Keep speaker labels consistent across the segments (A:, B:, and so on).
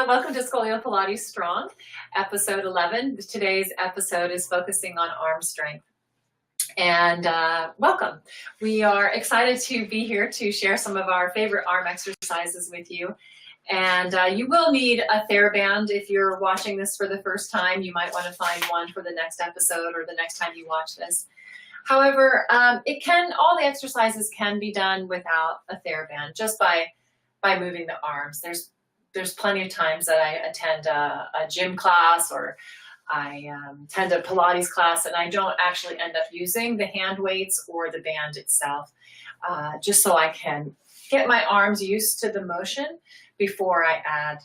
A: Welcome to Scolio-Pilates Strong, episode 11. Today's episode is focusing on arm strength. And welcome. We are excited to be here to share some of our favorite arm exercises with you. And you will need a TheraBand if you're watching this for the first time. You might want to find one for the next episode or the next time you watch this. However, all the exercises can be done without a TheraBand, just by moving the arms. There's plenty of times that I attend a gym class or I attend a Pilates class and I don't actually end up using the hand weights or the band itself, just so I can get my arms used to the motion before I add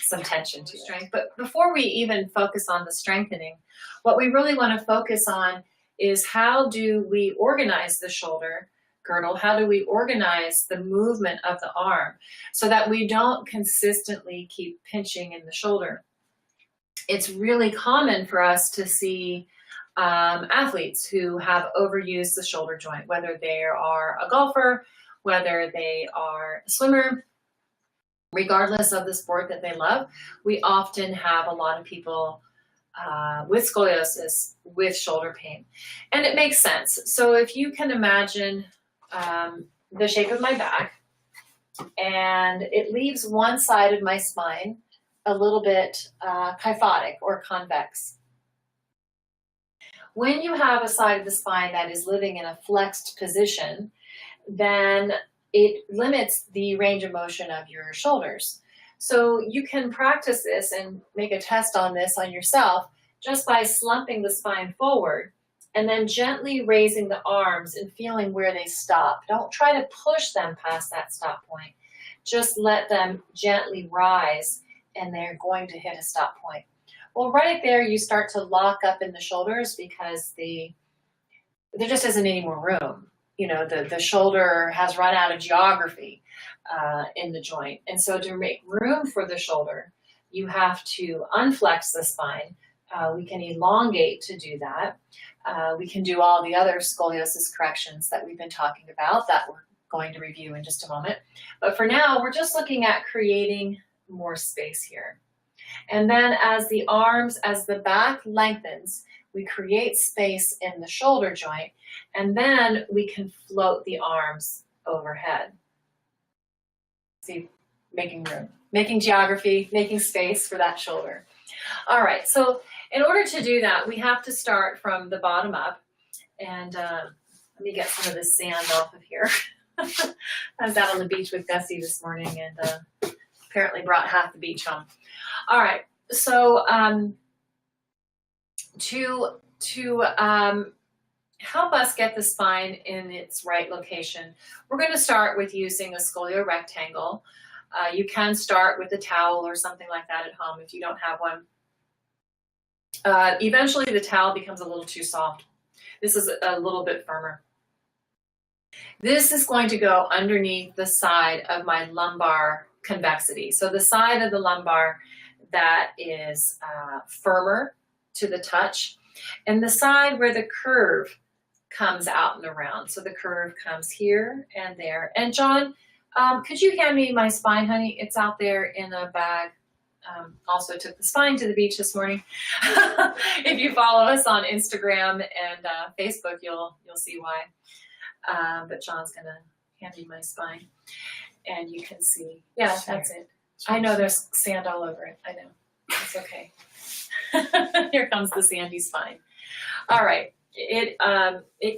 A: some tension to strength. But before we even focus on the strengthening, what we really want to focus on is how do we organize the shoulder girdle? How do we organize the movement of the arm so that we don't consistently keep pinching in the shoulder? It's really common for us to see athletes who have overused the shoulder joint, whether they are a golfer, whether they are a swimmer, regardless of the sport that they love. We often have a lot of people with scoliosis with shoulder pain. And it makes sense. So if you can imagine the shape of my back, and it leaves one side of my spine a little bit kyphotic or convex. When you have a side of the spine that is living in a flexed position, then it limits the range of motion of your shoulders. So you can practice this and make a test on this on yourself just by slumping the spine forward and then gently raising the arms and feeling where they stop. Don't try to push them past that stop point. Just let them gently rise and they're going to hit a stop point. Well, right there you start to lock up in the shoulders because there just isn't any more room. You know, the shoulder has run out of geography in the joint. And so to make room for the shoulder, you have to unflex the spine. We can elongate to do that. We can do all the other scoliosis corrections that we've been talking about that we're going to review in just a moment. But for now, we're just looking at creating more space here. And then as the back lengthens, we create space in the shoulder joint, and then we can float the arms overhead. See, making room, making geography, making space for that shoulder. All right, so in order to do that, we have to start from the bottom up. And let me get some of this sand off of here. I was out on the beach with Gussie this morning and apparently brought half the beach home. All right, so to help us get the spine in its right location, we're going to start with using a scolio rectangle. You can start with a towel or something like that at home if you don't have one. Eventually the towel becomes a little too soft. This is a little bit firmer. This is going to go underneath the side of my lumbar convexity. So the side of the lumbar that is firmer to the touch, and the side where the curve comes out and around. So the curve comes here and there. And John, could you hand me my spine, honey? It's out there in a bag. Also took the spine to the beach this morning. If you follow us on Instagram and Facebook, you'll see why. But John's gonna hand me my spine, and you can see. Yeah, that's it. I know there's sand all over it. I know. It's okay. Here comes the sandy spine. All right. It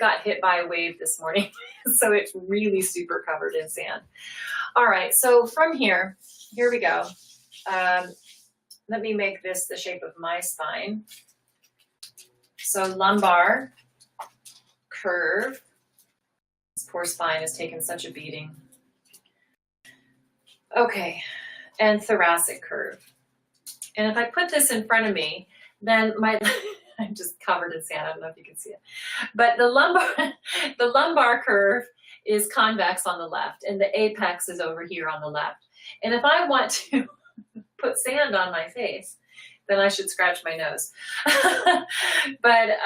A: got hit by a wave this morning, so it's really super covered in sand. All right. So from here we go. Let me make this the shape of my spine. So lumbar curve. This poor spine has taken such a beating. Okay, and thoracic curve. And if I put this in front of me, then I'm just covered in sand. I don't know if you can see it. But the lumbar curve is convex on the left, and the apex is over here on the left. And if I want to put sand on my face, then I should scratch my nose. But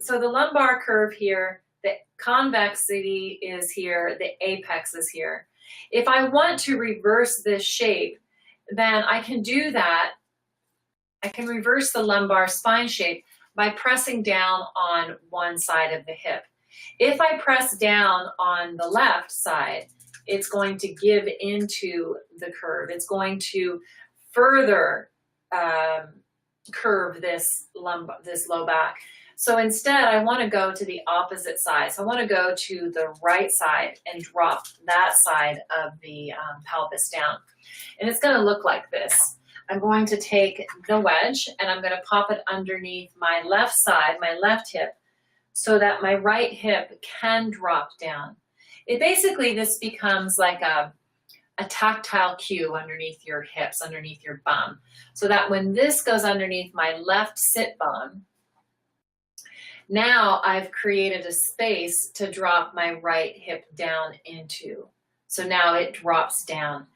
A: so the lumbar curve here, the convexity is here, the apex is here. If I want to reverse this shape, then I can do that. I can reverse the lumbar spine shape by pressing down on one side of the hip. If I press down on the left side, it's going to give into the curve. It's going to further curve this low back. So instead, I want to go to the opposite side. So I want to go to the right side and drop that side of the pelvis down. And it's going to look like this. I'm going to take the wedge and I'm going to pop it underneath my left side, my left hip, so that my right hip can drop down. It basically, this becomes like a tactile cue underneath your hips, underneath your bum, so that when this goes underneath my left sit bone, now I've created a space to drop my right hip down into. So now it drops down.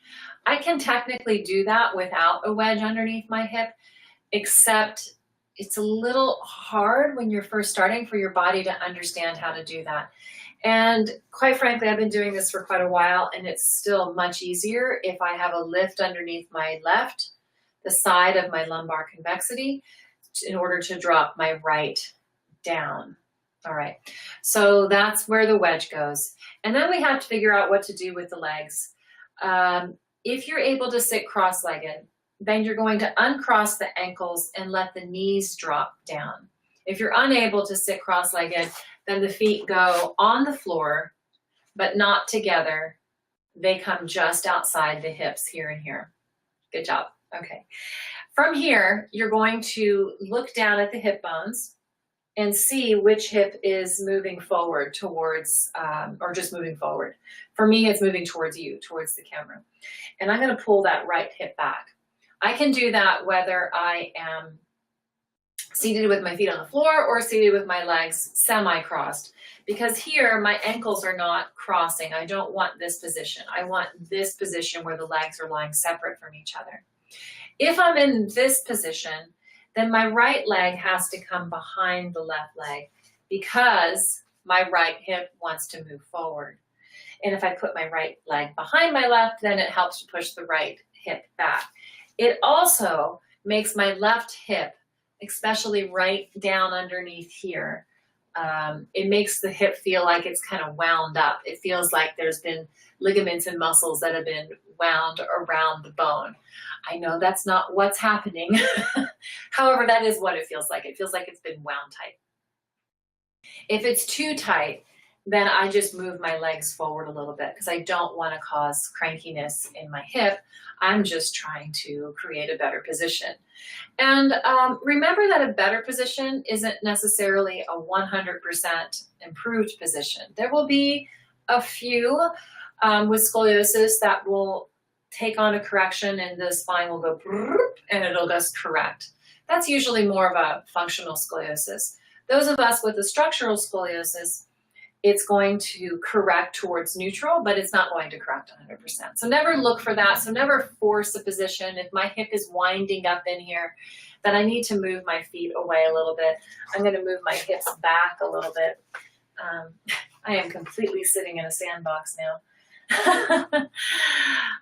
A: I can technically do that without a wedge underneath my hip, except it's a little hard when you're first starting for your body to understand how to do that. And quite frankly, I've been doing this for quite a while, and it's still much easier if I have a lift underneath my left, the side of my lumbar convexity, in order to drop my right down. All right, so that's where the wedge goes. And then we have to figure out what to do with the legs. If you're able to sit cross-legged, then you're going to uncross the ankles and let the knees drop down. If you're unable to sit cross-legged, then the feet go on the floor, but not together. They come just outside the hips here and here. Good job. Okay. From here, you're going to look down at the hip bones and see which hip is moving forward towards, or just moving forward. For me, it's moving towards you, towards the camera. And I'm going to pull that right hip back. I can do that whether I am seated with my feet on the floor or seated with my legs semi-crossed, because here my ankles are not crossing. I don't want this position. I want this position where the legs are lying separate from each other. If I'm in this position, then my right leg has to come behind the left leg because my right hip wants to move forward. And if I put my right leg behind my left, then it helps to push the right hip back. It also makes my left hip, especially right down underneath here, it makes the hip feel like it's kind of wound up. It feels like there's been ligaments and muscles that have been wound around the bone. I know that's not what's happening. However, that is what it feels like. It feels like it's been wound tight. If it's too tight, then I just move my legs forward a little bit because I don't want to cause crankiness in my hip. I'm just trying to create a better position. And remember that a better position isn't necessarily a 100% improved position. There will be a few with scoliosis that will take on a correction and the spine will go and it'll just correct. That's usually more of a functional scoliosis. Those of us with a structural scoliosis, it's going to correct towards neutral, but it's not going to correct 100%. So never look for that. So never force a position. If my hip is winding up in here, then I need to move my feet away a little bit. I'm going to move my hips back a little bit. I am completely sitting in a sandbox now.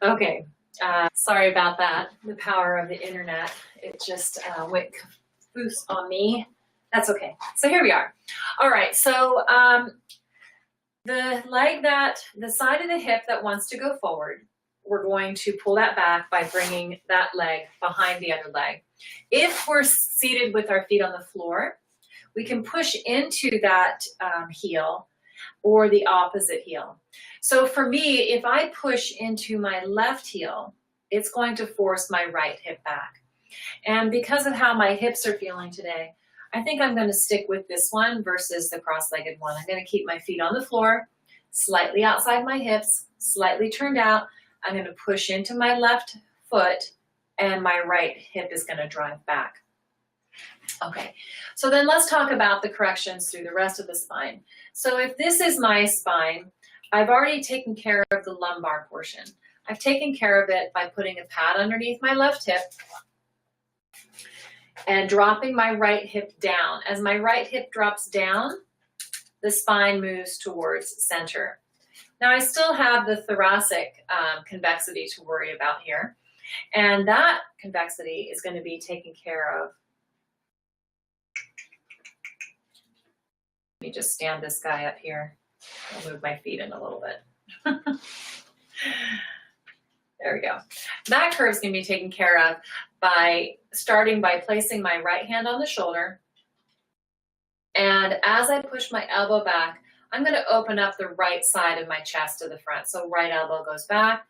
A: Okay. Sorry about that. The power of the internet. It just went caboose on me. That's okay. So here we are. All right. So the side of the hip that wants to go forward, we're going to pull that back by bringing that leg behind the other leg. If we're seated with our feet on the floor, we can push into that heel or the opposite heel. So for me, if I push into my left heel, it's going to force my right hip back. And because of how my hips are feeling today, I think I'm going to stick with this one versus the cross-legged one. I'm going to keep my feet on the floor, slightly outside my hips, slightly turned out. I'm going to push into my left foot and my right hip is going to drive back. Okay, so then let's talk about the corrections through the rest of the spine. So if this is my spine, I've already taken care of the lumbar portion. I've taken care of it by putting a pad underneath my left hip and dropping my right hip down. As my right hip drops down, the spine moves towards center. Now I still have the thoracic convexity to worry about here. And that convexity is going to be taken care of. Let me just stand this guy up here. I'll move my feet in a little bit. There we go. That curve is going to be taken care of by starting by placing my right hand on the shoulder. And as I push my elbow back, I'm going to open up the right side of my chest to the front. So right elbow goes back,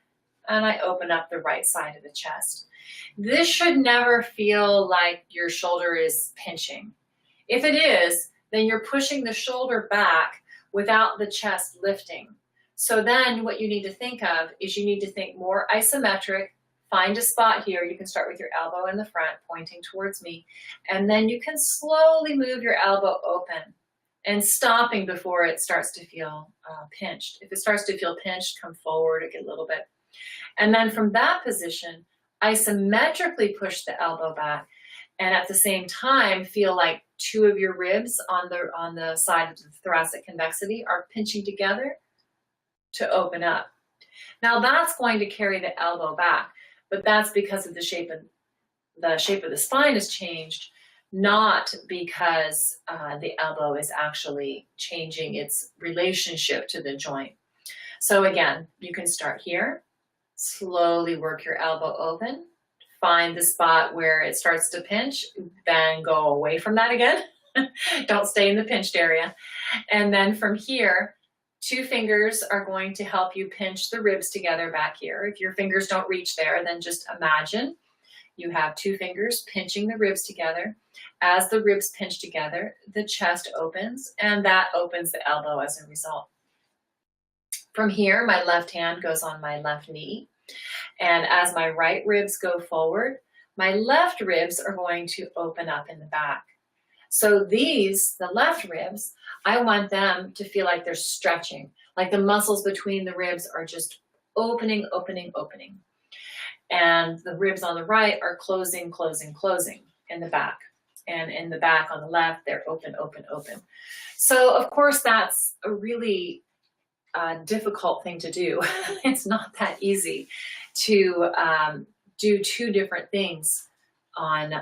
A: and I open up the right side of the chest. This should never feel like your shoulder is pinching. If it is, then you're pushing the shoulder back without the chest lifting. So then what you need to think of is you need to think more isometric. Find a spot here. You can start with your elbow in the front, pointing towards me, and then you can slowly move your elbow open and stopping before it starts to feel pinched. If it starts to feel pinched, come forward a little bit. And then from that position, isometrically push the elbow back, and at the same time, feel like two of your ribs on the side of the thoracic convexity are pinching together to open up. Now that's going to carry the elbow back, but that's because of the shape of the spine has changed, not because the elbow is actually changing its relationship to the joint. So again, you can start here, slowly work your elbow open, find the spot where it starts to pinch, then go away from that again. Don't stay in the pinched area. And then from here, two fingers are going to help you pinch the ribs together back here. If your fingers don't reach there, then just imagine you have two fingers pinching the ribs together. As the ribs pinch together, the chest opens, and that opens the elbow as a result. From here, my left hand goes on my left knee, and as my right ribs go forward, my left ribs are going to open up in the back. So these, the left ribs, I want them to feel like they're stretching, like the muscles between the ribs are just opening, opening, opening. And the ribs on the right are closing, closing, closing in the back. And in the back on the left, they're open, open, open. So of course, that's a really difficult thing to do. It's not that easy to do two different things on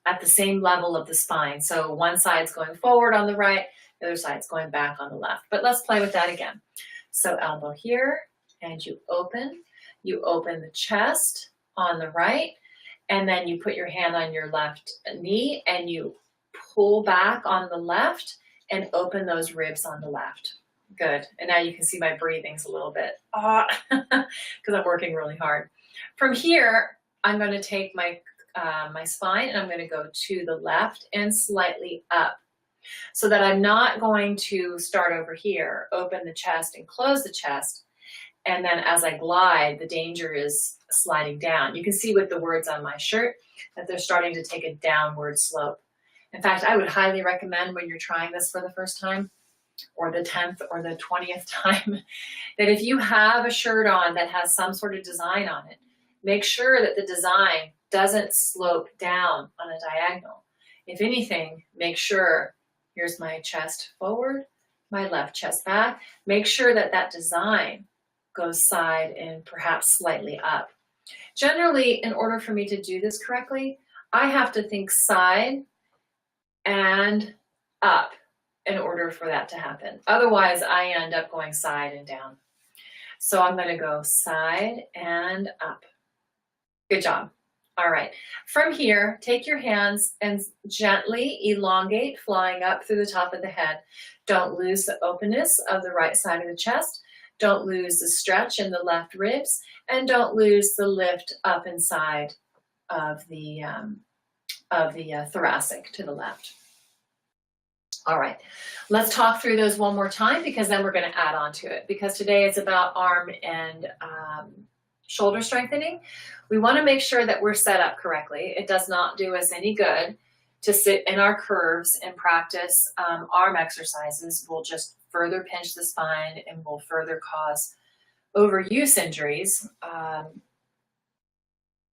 A: at the same level of the spine. So one side's going forward on the right, the other side's going back on the left. But let's play with that again. So elbow here, and you open the chest on the right, and then you put your hand on your left knee and you pull back on the left and open those ribs on the left. Good. And now you can see my breathing's a little bit, because I'm working really hard. From here, I'm going to take my my spine and I'm going to go to the left and slightly up, so that I'm not going to start over here, open the chest and close the chest, and then as I glide, the danger is sliding down. You can see with the words on my shirt that they're starting to take a downward slope. In fact, I would highly recommend when you're trying this for the first time, or the 10th or the 20th time, that if you have a shirt on that has some sort of design on it, make sure that the design doesn't slope down on a diagonal. If anything, make sure, here's my chest forward, my left chest back, make sure that that design goes side and perhaps slightly up. Generally, in order for me to do this correctly, I have to think side and up in order for that to happen. Otherwise, I end up going side and down. So I'm going to go side and up. Good job. All right. From here, take your hands and gently elongate, flying up through the top of the head. Don't lose the openness of the right side of the chest. Don't lose the stretch in the left ribs, and don't lose the lift up inside of the thoracic to the left. All right, let's talk through those one more time, because then we're going to add on to it, because today it's about arm and shoulder strengthening. We want to make sure that we're set up correctly. It does not do us any good to sit in our curves and practice arm exercises. We'll just further pinch the spine and will further cause overuse injuries.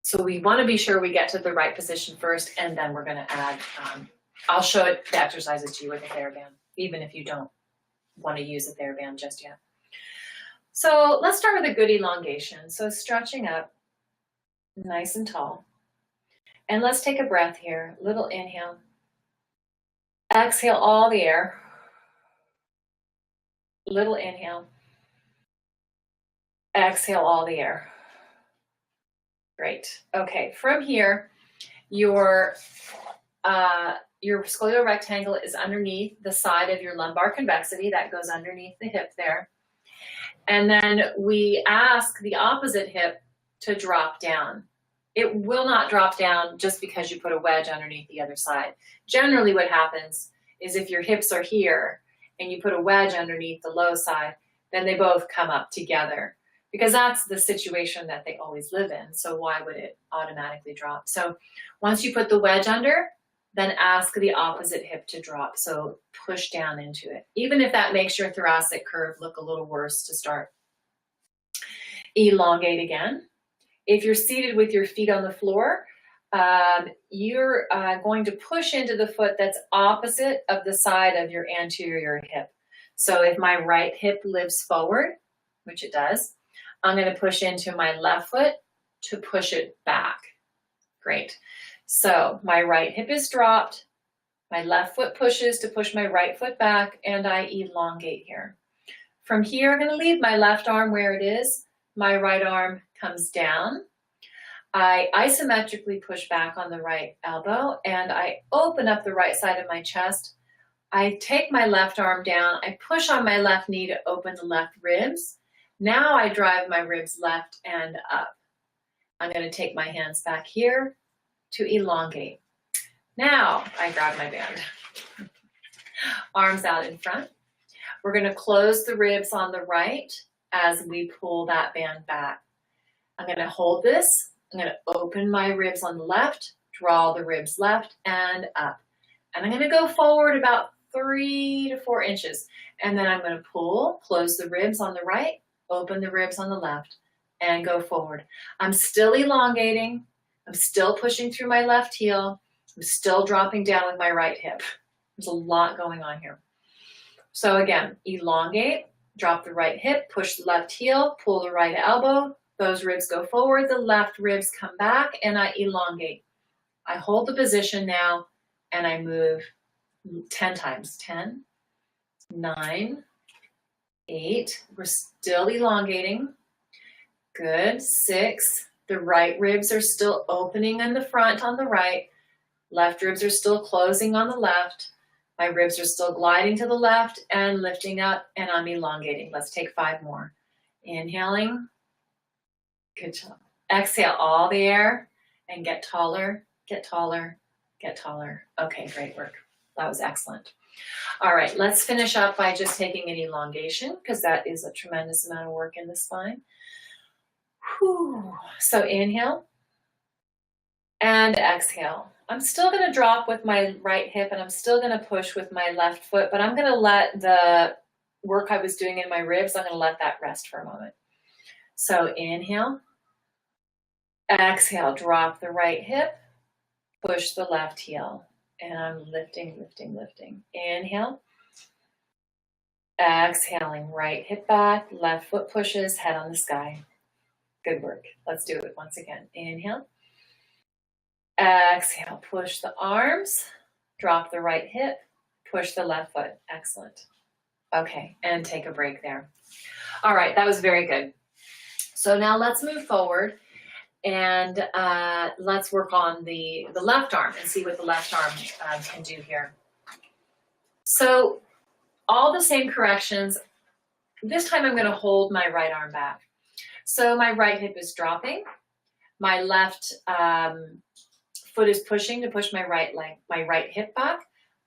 A: So we want to be sure we get to the right position first, and then we're going to add, I'll show the exercises to you with a TheraBand, even if you don't want to use a TheraBand just yet. So let's start with a good elongation. So stretching up, nice and tall. And let's take a breath here. Little inhale. Exhale all the air. Little inhale. Exhale all the air. Great. Okay, from here, your scolio rectangle is underneath the side of your lumbar convexity. That goes underneath the hip there. And then we ask the opposite hip to drop down. It will not drop down just because you put a wedge underneath the other side. Generally what happens is if your hips are here and you put a wedge underneath the low side, then they both come up together because that's the situation that they always live in. So why would it automatically drop? So once you put the wedge under, then ask the opposite hip to drop. So push down into it, even if that makes your thoracic curve look a little worse to start. Elongate again. If you're seated with your feet on the floor, you're going to push into the foot that's opposite of the side of your anterior hip. So if my right hip lifts forward, which it does, I'm going to push into my left foot to push it back. Great. So my right hip is dropped, my left foot pushes to push my right foot back, and I elongate here. From here, I'm going to leave my left arm where it is. My right arm comes down. I isometrically push back on the right elbow, and I open up the right side of my chest. I take my left arm down. I push on my left knee to open the left ribs. Now I drive my ribs left and up. I'm going to take my hands back here to elongate. Now I grab my band. Arms out in front. We're going to close the ribs on the right as we pull that band back. I'm going to hold this. I'm going to open my ribs on the left, draw the ribs left and up. And I'm going to go forward about 3 to 4 inches. And then I'm going to pull, close the ribs on the right, open the ribs on the left, and go forward. I'm still elongating. I'm still pushing through my left heel. I'm still dropping down with my right hip. There's a lot going on here. So again, elongate, drop the right hip, push the left heel, pull the right elbow. Those ribs go forward, the left ribs come back, and I elongate. I hold the position now, and I move 10 times. 10, 9, 8. We're still elongating. Good. 6. The right ribs are still opening in the front on the right. Left ribs are still closing on the left. My ribs are still gliding to the left and lifting up, and I'm elongating. Let's take 5 more. Inhaling. Good job. Exhale all the air and get taller, get taller, get taller. Okay, great work. That was excellent. All right, let's finish up by just taking an elongation because that is a tremendous amount of work in the spine. Whew. So inhale and exhale. I'm still going to drop with my right hip and I'm still going to push with my left foot, but I'm going to let the work I was doing in my ribs, I'm going to let that rest for a moment. So inhale, exhale, drop the right hip, push the left heel, and I'm lifting, lifting, lifting. Inhale, exhaling, right hip back, left foot pushes, head on the sky. Good work. Let's do it once again. Inhale, exhale, push the arms, drop the right hip, push the left foot. Excellent. Okay, and take a break there. All right, that was very good. So now let's move forward and let's work on the left arm and see what the left arm can do here. So all the same corrections. This time I'm going to hold my right arm back. So my right hip is dropping. My left foot is pushing to push my right leg, my right hip back.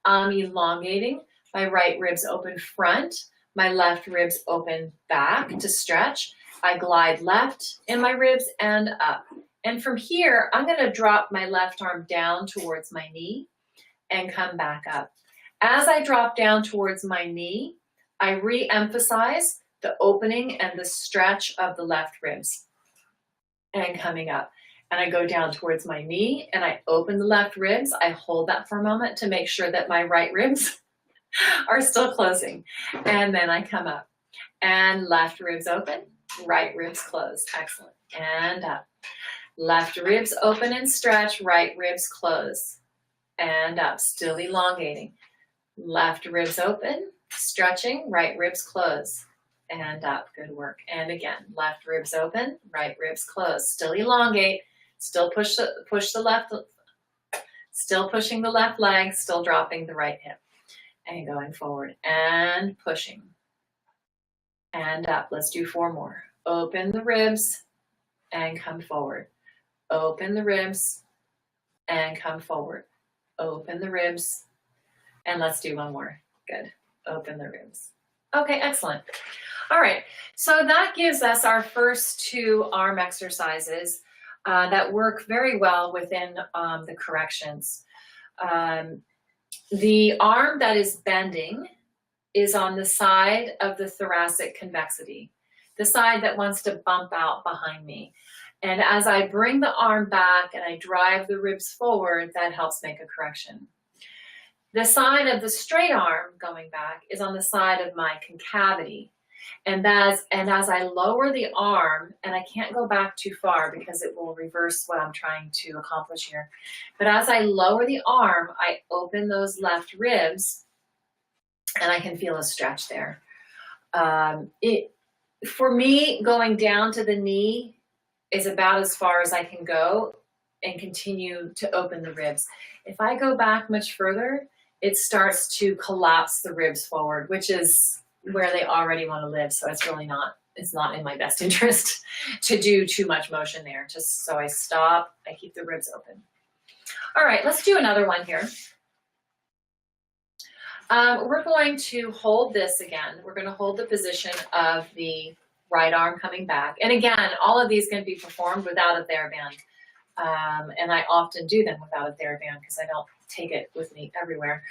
A: I'm elongating. My right ribs open front. My left ribs open back to stretch. I glide left in my ribs and up. And from here, I'm going to drop my left arm down towards my knee and come back up. As I drop down towards my knee, I re-emphasize the opening and the stretch of the left ribs and coming up. And I go down towards my knee and I open the left ribs. I hold that for a moment to make sure that my right ribs are still closing. And then I come up and left ribs open, right ribs closed. Excellent. And up. Left ribs open and stretch, right ribs close. And up, still elongating. Left ribs open, stretching, right ribs close. And up, good work. And again, left ribs open, right ribs close. Still elongate, still push the left, still pushing the left leg, still dropping the right hip. And going forward and pushing. And up, let's do 4 more. Open the ribs and come forward. Open the ribs and come forward. Open the ribs. And let's do 1 more. Good. Open the ribs. Okay, excellent. All right, so that gives us our first 2 arm exercises that work very well within the corrections. The arm that is bending is on the side of the thoracic convexity, the side that wants to bump out behind me. And as I bring the arm back and I drive the ribs forward, that helps make a correction. The side of the straight arm going back is on the side of my concavity. And as I lower the arm, and I can't go back too far because it will reverse what I'm trying to accomplish here. But as I lower the arm, I open those left ribs and I can feel a stretch there. For me, going down to the knee is about as far as I can go and continue to open the ribs. If I go back much further, it starts to collapse the ribs forward, which is where they already want to live. So it's really not, it's not in my best interest to do too much motion there. Just so I stop, I keep the ribs open. All right, let's do another one here. We're going to hold this again. We're going to hold the position of the right arm coming back. And again, all of these can be performed without a TheraBand. And I often do them without a TheraBand because I don't take it with me everywhere.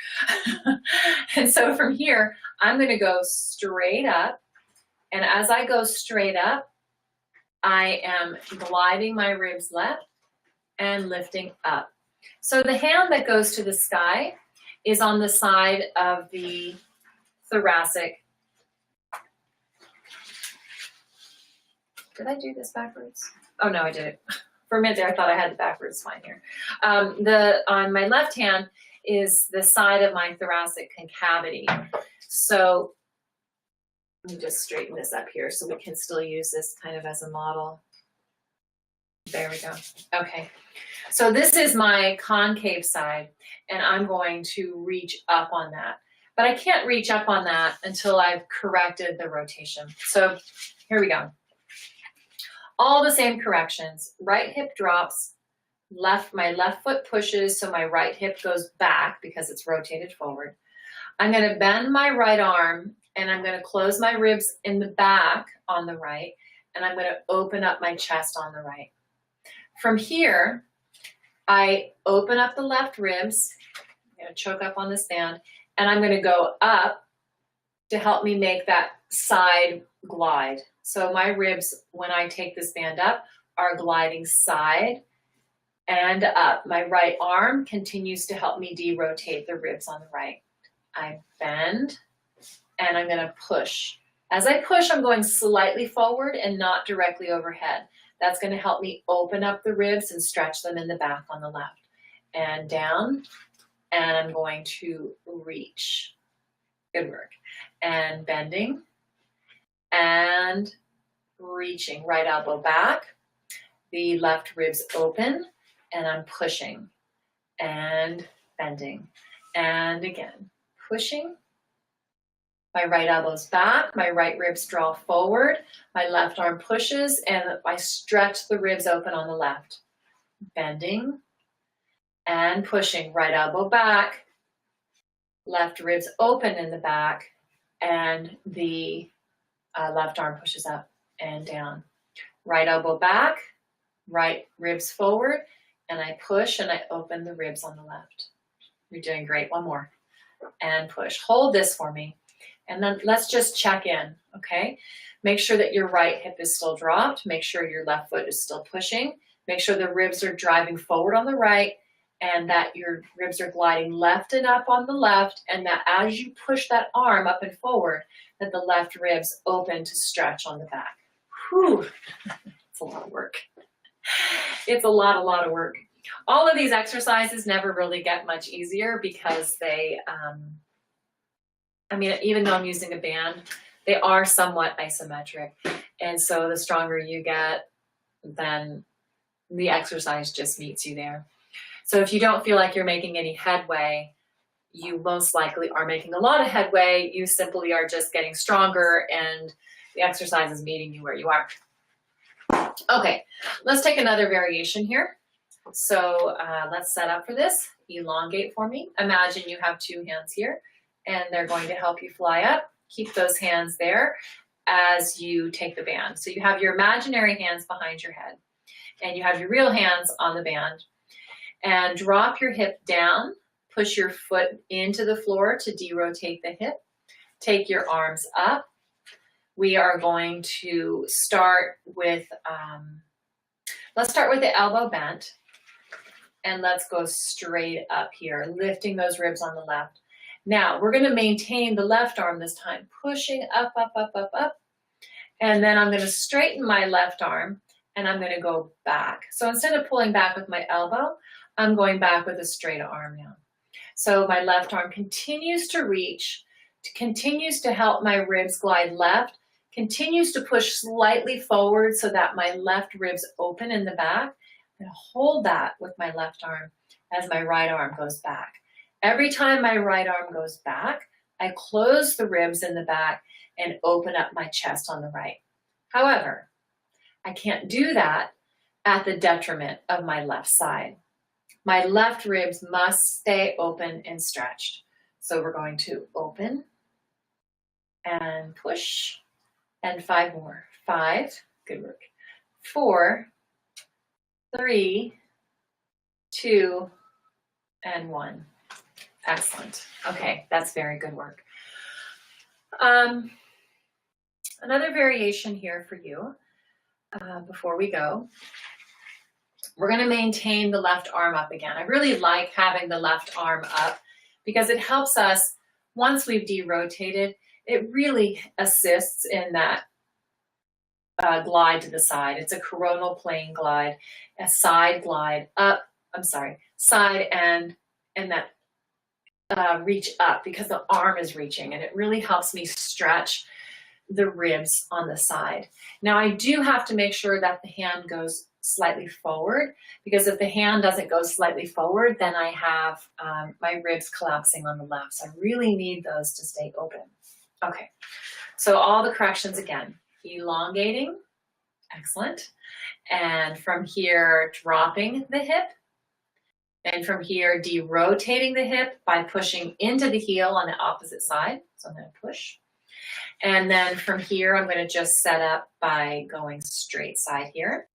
A: And so from here, I'm going to go straight up. And as I go straight up, I am gliding my ribs left and lifting up. So the hand that goes to the sky is on the side of the thoracic. Did I do this backwards? Oh no, I did it. For a minute there, I thought I had the backwards spine here. On my left hand is the side of my thoracic concavity. So let me just straighten this up here so we can still use this kind of as a model. There we go. Okay. So this is my concave side, and I'm going to reach up on that. But I can't reach up on that until I've corrected the rotation. So here we go. All the same corrections. Right hip drops, my left foot pushes, so my right hip goes back because it's rotated forward. I'm going to bend my right arm, and I'm going to close my ribs in the back on the right, and I'm going to open up my chest on the right. From here, I open up the left ribs. I'm going to choke up on this band, and I'm going to go up to help me make that side glide. So my ribs, when I take this band up, are gliding side and up. My right arm continues to help me derotate the ribs on the right. I bend, and I'm going to push. As I push, I'm going slightly forward and not directly overhead. That's going to help me open up the ribs and stretch them in the back on the left. And down, and I'm going to reach. Good work. And bending, and reaching. Right elbow back, the left ribs open, and I'm pushing, and bending. And again, pushing. My right elbow's back, my right ribs draw forward, my left arm pushes, and I stretch the ribs open on the left. Bending and pushing, right elbow back, left ribs open in the back, and the left arm pushes up and down. Right elbow back, right ribs forward, and I push and I open the ribs on the left. You're doing great. One more. And push. Hold this for me. And then let's just check in, okay? Make sure that your right hip is still dropped. Make sure your left foot is still pushing. Make sure the ribs are driving forward on the right, and that your ribs are gliding left and up on the left, and that as you push that arm up and forward, that the left ribs open to stretch on the back. Whew, it's a lot of work. It's a lot of work. All of these exercises never really get much easier because they, I mean, even though I'm using a band, they are somewhat isometric. And so the stronger you get, then the exercise just meets you there. So if you don't feel like you're making any headway, you most likely are making a lot of headway. You simply are just getting stronger and the exercise is meeting you where you are. Okay, let's take another variation here. So let's set up for this. Elongate for me. Imagine you have two hands here and they're going to help you fly up. Keep those hands there as you take the band. So you have your imaginary hands behind your head and you have your real hands on the band. And drop your hip down. Push your foot into the floor to derotate the hip. Take your arms up. We are going to start with, let's start with the elbow bent. And let's go straight up here, lifting those ribs on the left. Now, we're going to maintain the left arm this time, pushing up, up, up, up, up. And then I'm going to straighten my left arm, and I'm going to go back. So instead of pulling back with my elbow, I'm going back with a straight arm now. So my left arm continues to reach, continues to help my ribs glide left, continues to push slightly forward so that my left ribs open in the back. I'm going to hold that with my left arm as my right arm goes back. Every time my right arm goes back, I close the ribs in the back and open up my chest on the right. However, I can't do that at the detriment of my left side. My left ribs must stay open and stretched. So we're going to open and push and 5 more. 5, good work. 4, 3, 2, and 1. Excellent. Okay, that's very good work. Another variation here for you before we go. We're going to maintain the left arm up again. I really like having the left arm up because it helps us, once we've derotated, it really assists in that glide to the side. It's a coronal plane glide, a side glide up, side and that reach up because the arm is reaching, and it really helps me stretch the ribs on the side. Now I do have to make sure that the hand goes slightly forward, because if the hand doesn't go slightly forward, then I have my ribs collapsing on the left. So I really need those to stay open. Okay, so all the corrections again. Elongating, excellent. And from here, dropping the hip. And from here, derotating the hip by pushing into the heel on the opposite side. So I'm going to push. And then from here, I'm going to just set up by going straight side here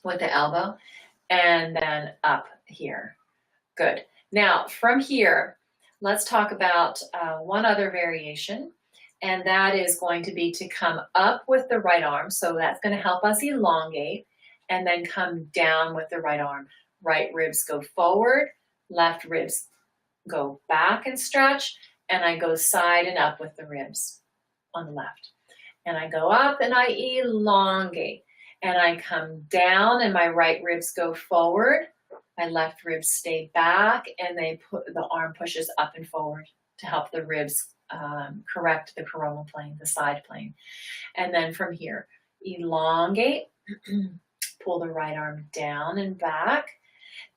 A: with the elbow, and then up here. Good. Now, from here, let's talk about one other variation, and that is going to be to come up with the right arm. So that's going to help us elongate, and then come down with the right arm. Right ribs go forward, left ribs go back and stretch, and I go side and up with the ribs on the left. And I go up and I elongate, and I come down and my right ribs go forward, my left ribs stay back, and the arm pushes up and forward to help the ribs correct the coronal plane, the side plane. And then from here, elongate, pull the right arm down and back.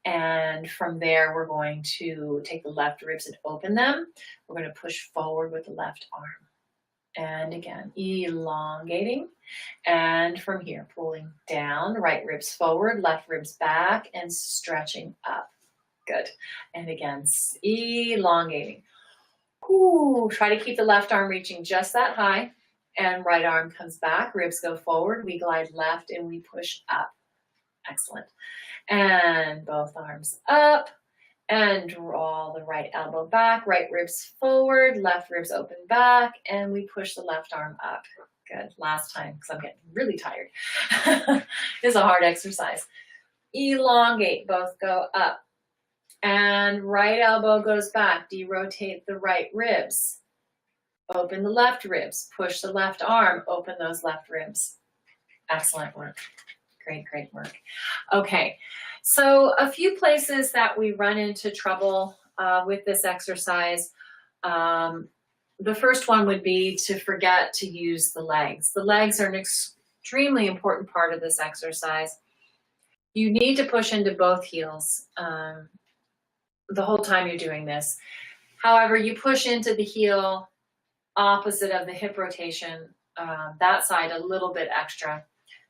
A: And from there, we're going to take the left ribs and open them. We're going to push forward with the left arm. And again, elongating. And from here, pulling down, right ribs forward, left ribs back, and stretching up. Good. And again, elongating. Ooh, try to keep the left arm reaching just that high. And right arm comes back, ribs go forward, we glide left, and we push up. Excellent. And both arms up, and draw the right elbow back, right ribs forward, left ribs open back, and we push the left arm up. Good. Last time, because I'm getting really tired. It's a hard exercise. Elongate, both go up. And right elbow goes back, derotate the right ribs. Open the left ribs, push the left arm, open those left ribs. Excellent work. Great, great work. Okay, so a few places that we run into trouble with this exercise. The first one would be to forget to use the legs. The legs are an extremely important part of this exercise. You need to push into both heels the whole time you're doing this. However, you push into the heel opposite of the hip rotation, that side a little bit extra.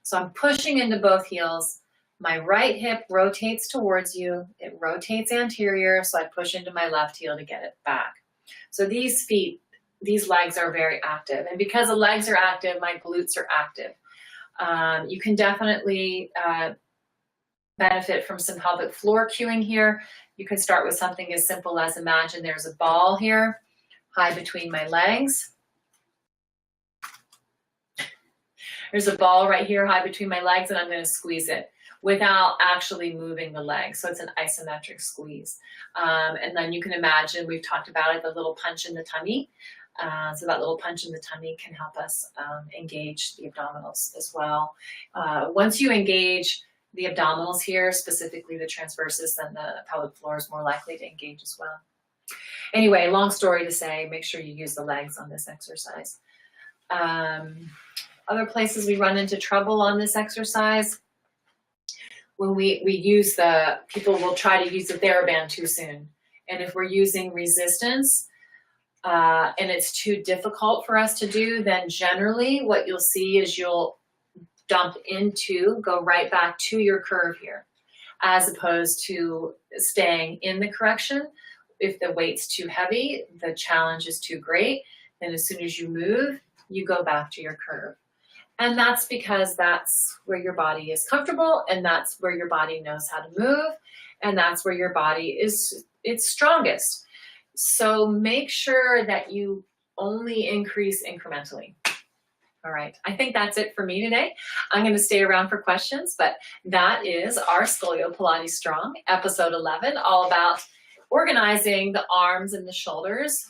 A: So I'm pushing into both heels. My right hip rotates towards you. It rotates anterior, so I push into my left heel to get it back. So these legs are very active. And because the legs are active, my glutes are active. You can definitely benefit from some pelvic floor cueing here. You can start with something as simple as imagine there's a ball here, high between my legs. There's a ball right here, high between my legs, and I'm going to squeeze it without actually moving the leg. So it's an isometric squeeze. And then you can imagine, we've talked about it, the little punch in the tummy. So that little punch in the tummy can help us engage the abdominals as well. Once you engage the abdominals here, specifically the transversus, then the pelvic floor is more likely to engage as well. Anyway, long story to say, make sure you use the legs on this exercise. Other places we run into trouble on this exercise, when we use people will try to use the TheraBand too soon. And if we're using resistance and it's too difficult for us to do, then generally what you'll see is you'll go right back to your curve here, as opposed to staying in the correction. If the weight's too heavy, the challenge is too great, then as soon as you move, you go back to your curve. And that's because that's where your body is comfortable, and that's where your body knows how to move, and that's where your body is its strongest. So make sure that you only increase incrementally. All right, I think that's it for me today. I'm going to stay around for questions, but that is our Scolio-Pilates Strong, episode 11, all about organizing the arms and the shoulders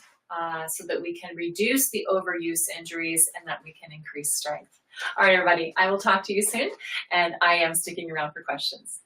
A: so that we can reduce the overuse injuries and that we can increase strength. All right, everybody, I will talk to you soon, and I am sticking around for questions.